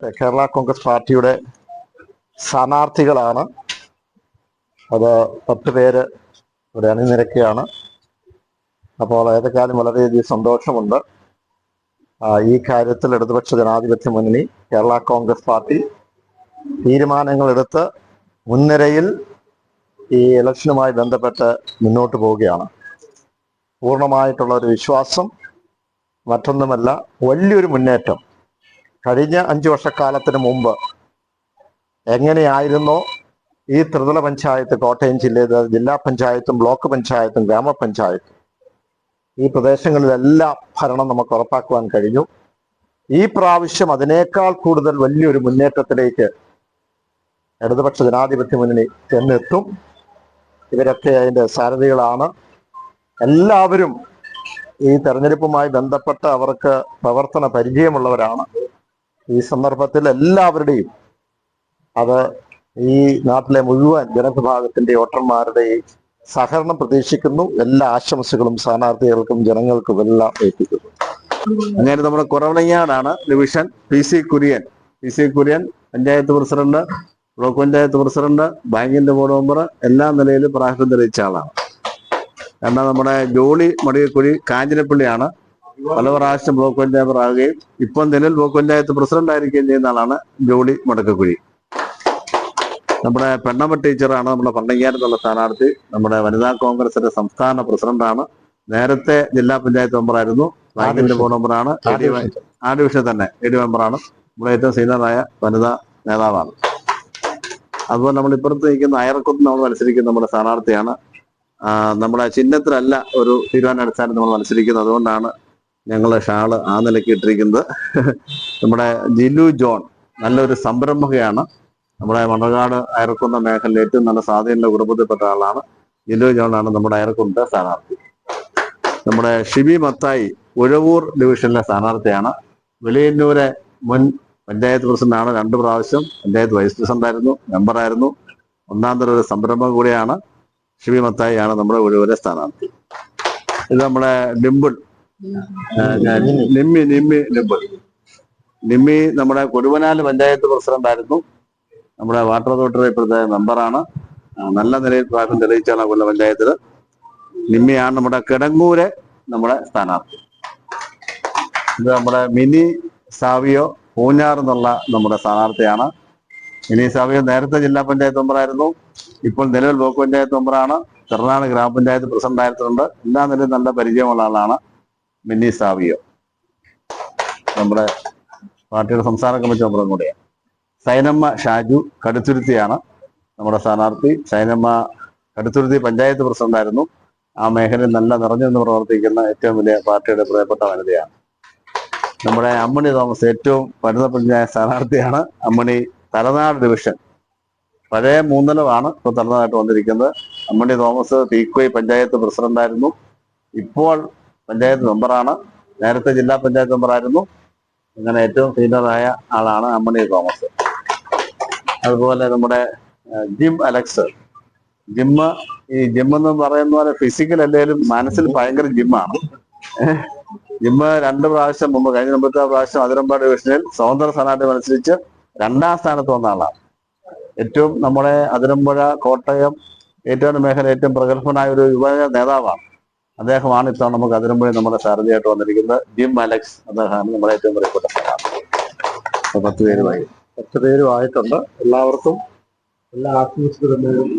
കേരള കോൺഗ്രസ് പാർട്ടിയുടെ സ്ഥാനാർത്ഥികളാണ്. അത് 10 പേര് ഇവിടെ അണിനിരക്കുകയാണ്. അപ്പോൾ ഏതെക്കാലം വളരെയധികം സന്തോഷമുണ്ട്. ഈ കാര്യത്തിൽ ഇടതുപക്ഷ ജനാധിപത്യ മുന്നണി, കേരള കോൺഗ്രസ് പാർട്ടി തീരുമാനങ്ങളെടുത്ത് മുൻനിരയിൽ ഈ ഇലക്ഷനുമായി ബന്ധപ്പെട്ട് മുന്നോട്ട് പോവുകയാണ്. പൂർണ്ണമായിട്ടുള്ള ഒരു വിശ്വാസം, മറ്റൊന്നുമല്ല, വലിയൊരു മുന്നേറ്റം. കഴിഞ്ഞ 5 വർഷക്കാലത്തിന് മുമ്പ് എങ്ങനെയായിരുന്നോ ഈ ത്രിതല പഞ്ചായത്ത് കോട്ടയം ജില്ലയിലെ ജില്ലാ പഞ്ചായത്തും ബ്ലോക്ക് പഞ്ചായത്തും ഗ്രാമപഞ്ചായത്തും ഈ പ്രദേശങ്ങളിലെല്ലാം ഭരണം നമുക്ക് ഉറപ്പാക്കുവാൻ കഴിഞ്ഞു. ഈ പ്രാവശ്യം അതിനേക്കാൾ കൂടുതൽ വലിയൊരു മുന്നേറ്റത്തിലേക്ക് ഇടതുപക്ഷ ജനാധിപത്യ മുന്നണി ചെന്നെത്തും. ഇവരൊക്കെ അതിൻ്റെ സാരഥികളാണ്. എല്ലാവരും ഈ തെരഞ്ഞെടുപ്പുമായി ബന്ധപ്പെട്ട് അവർക്ക് പ്രവർത്തന പരിചയമുള്ളവരാണ്. ഈ സന്ദർഭത്തിൽ എല്ലാവരുടെയും, അത് ഈ നാട്ടിലെ മുഴുവൻ ജനവിഭാഗത്തിന്റെ വോട്ടർമാരുടെയും സഹകരണം പ്രതീക്ഷിക്കുന്നു. എല്ലാ ആശംസകളും സ്ഥാനാർത്ഥികൾക്കും ജനങ്ങൾക്കും എല്ലാം ഏൽപ്പിക്കുന്നു. അങ്ങനെ നമ്മുടെ കുറവണങ്ങാടാണ് division. P C Kurian panchayat president, block panchayat president, ബാങ്കിന്റെ ബോർഡ് മെമ്പർ, എല്ലാ നിലയിലും പ്രായം തെളിയിച്ച ആളാണ്. എന്നാൽ നമ്മുടെ ജോളി മടിയക്കുഴി കാഞ്ഞിരപ്പള്ളിയാണ്. പല പ്രാവശ്യം ബ്ലോക്ക് പഞ്ചായത്ത് ആകുകയും ഇപ്പം നിലവിൽ ബ്ലോക്ക് പഞ്ചായത്ത് പ്രസിഡന്റ് ആയിരിക്കുകയും ചെയ്യുന്ന ആളാണ് ജോളി മടക്കക്കുഴി. നമ്മുടെ പെണ്ണമ്മ ടീച്ചറാണ് നമ്മുടെ പണ്ടങ്ങാരത്തുള്ള സ്ഥാനാർത്ഥി. നമ്മുടെ വനിതാ കോൺഗ്രസിന്റെ സംസ്ഥാന പ്രസിഡന്റാണ്. നേരത്തെ ജില്ലാ പഞ്ചായത്ത് മെമ്പറായിരുന്നു. ബാങ്കിന്റെ ബോർഡ് മെമ്പറാണ്. ആ ഡിവിഷൻ തന്നെ AD മെമ്പറാണ്. നമ്മുടെ ഏറ്റവും സീനിയറായ വനിതാ നേതാവാണ്. അതുപോലെ നമ്മൾ ഇപ്പുറത്ത് നിൽക്കുന്ന അയർക്കുത്ത് നമ്മൾ മത്സരിക്കുന്ന നമ്മുടെ സ്ഥാനാർത്ഥിയാണ്. നമ്മുടെ ചിഹ്നത്തിലല്ല ഒരു തീരുമാന അടിസ്ഥാനത്തിൽ നമ്മൾ മത്സരിക്കുന്നത്. അതുകൊണ്ടാണ് ഞങ്ങൾ ഷാള് ആ നിലയ്ക്ക് ഇട്ടിരിക്കുന്നത്. നമ്മുടെ ജിലു ജോൺ നല്ലൊരു സംരംഭകയാണ്. നമ്മുടെ മണ്ണക്കാട് അയർക്കുന്ന മേഖലയിൽ ഏറ്റവും നല്ല സാധ്യതയുള്ള കുടുംബത്തിൽപ്പെട്ട ആളാണ്. ജിലു ജോണാണ് നമ്മുടെ അയർക്കുന്നത്തെ സ്ഥാനാർത്ഥി. നമ്മുടെ ഷിബി മത്തായി ഉഴവൂർ ഡിവിഷനിലെ സ്ഥാനാർത്ഥിയാണ്. വെളിയന്നൂരെ മുൻ പഞ്ചായത്ത് പ്രസിഡന്റാണ്. 2 പ്രാവശ്യം പഞ്ചായത്ത് വൈസ് പ്രസിഡന്റായിരുന്നു, മെമ്പറായിരുന്നു. ഒന്നാം തരം ഒരു സംരംഭം കൂടിയാണ്. ഷിബി മത്തായി ആണ് നമ്മുടെ ഉഴവൂരെ സ്ഥാനാർത്ഥി. ഇത് നമ്മുടെ ഡിംപിൾ നിമ്മി നമ്മുടെ കൊടുവനാല് പഞ്ചായത്ത് പ്രസിഡന്റ് ആയിരുന്നു. നമ്മുടെ വാട്ടർ അതോറിറ്റിയുടെ ഇപ്പോഴത്തെ മെമ്പറാണ്. നല്ല നിലയിൽ പ്രായം തെളിയിച്ചാണ് കൊല്ലം പഞ്ചായത്തിൽ. നിമ്മിയാണ് നമ്മുടെ കിടങ്ങൂരെ നമ്മുടെ സ്ഥാനാർത്ഥി. ഇത് നമ്മുടെ മിനി സാവിയോ പൂഞ്ഞാർ എന്നുള്ള നമ്മുടെ സ്ഥാനാർത്ഥിയാണ്. മിനി സാവിയോ നേരത്തെ ജില്ലാ പഞ്ചായത്ത് മെമ്പറായിരുന്നു. ഇപ്പോൾ നിലവിൽ ബ്ലോക്ക് പഞ്ചായത്ത് മെമ്പറാണ്. ചെറുനാട് ഗ്രാമപഞ്ചായത്ത് പ്രസിഡന്റ് ആയിട്ടുണ്ട്. എല്ലാ നിലയും നല്ല പരിചയമുള്ള ആളാണ് മിനി സാവിയോ. നമ്മുടെ പാർട്ടിയുടെ സംസ്ഥാന കമ്മിറ്റി മെമ്പറും കൂടിയാണ്. സൈനമ്മ ഷാജു കടുത്തുരുത്തിയാണ് നമ്മുടെ സ്ഥാനാർത്ഥി. സൈനമ്മ കടുത്തുരുത്തി പഞ്ചായത്ത് പ്രസിഡന്റ് ആയിരുന്നു. ആ മേഖലയിൽ നല്ല നിറഞ്ഞു നിന്ന് പ്രവർത്തിക്കുന്ന ഏറ്റവും വലിയ പാർട്ടിയുടെ പ്രിയപ്പെട്ട വനിതയാണ്. നമ്മുടെ അമ്മണി തോമസ് ഏറ്റവും പരിണതപ്രജ്ഞയായ സ്ഥാനാർത്ഥിയാണ്. അമ്മണി തലനാട് ഡിവിഷൻ പഴയ മൂന്നലമാണ് ഇപ്പോൾ തലനാടായിട്ട് വന്നിരിക്കുന്നത്. അമ്മണി തോമസ് തീക്കോയി പഞ്ചായത്ത് പ്രസിഡന്റായിരുന്നു. ഇപ്പോൾ പഞ്ചായത്ത് മെമ്പറാണ്. നേരത്തെ ജില്ലാ പഞ്ചായത്ത് മെമ്പറായിരുന്നു. അങ്ങനെ ഏറ്റവും സീനിയറായ ആളാണ് അമ്മണി തോമസ്. അതുപോലെ നമ്മുടെ ജിം അലക്സ്. ജിം എന്ന് പറയുന്ന പോലെ ഫിസിക്കൽ അല്ലെങ്കിലും മനസ്സിൽ ഭയങ്കര ജിമ്മാണ്. ജിമ്മ് 2 പ്രാവശ്യം മുമ്പ്, കഴിഞ്ഞ 50 പ്രാവശ്യം അതിരമ്പാട് ഡിവിഷനിൽ സ്വതന്ത്ര സ്ഥാനാർത്ഥി മത്സരിച്ച് 2ാം സ്ഥാനത്ത് വന്ന ആളാണ്. ഏറ്റവും നമ്മുടെ അതിരമ്പുഴ കോട്ടയം ഏറ്റവും മേഖല ഏറ്റവും പ്രഗത്ഭനായ ഒരു യുവ നേതാവാണ്. അദ്ദേഹമാണ് ഇത്തവണ നമുക്ക് അതിരമ്പുഴ നമ്മുടെ സാരഥിയായിട്ട് വന്നിരിക്കുന്നത്. ജിം അലക്സ് അദ്ദേഹമാണ് നമ്മുടെ ഏറ്റവും പ്രിയപ്പെട്ട സ്ഥാനാർത്ഥി. 10 പേരുമായിട്ടുണ്ട്. എല്ലാവർക്കും എല്ലാ ആശംസകളും.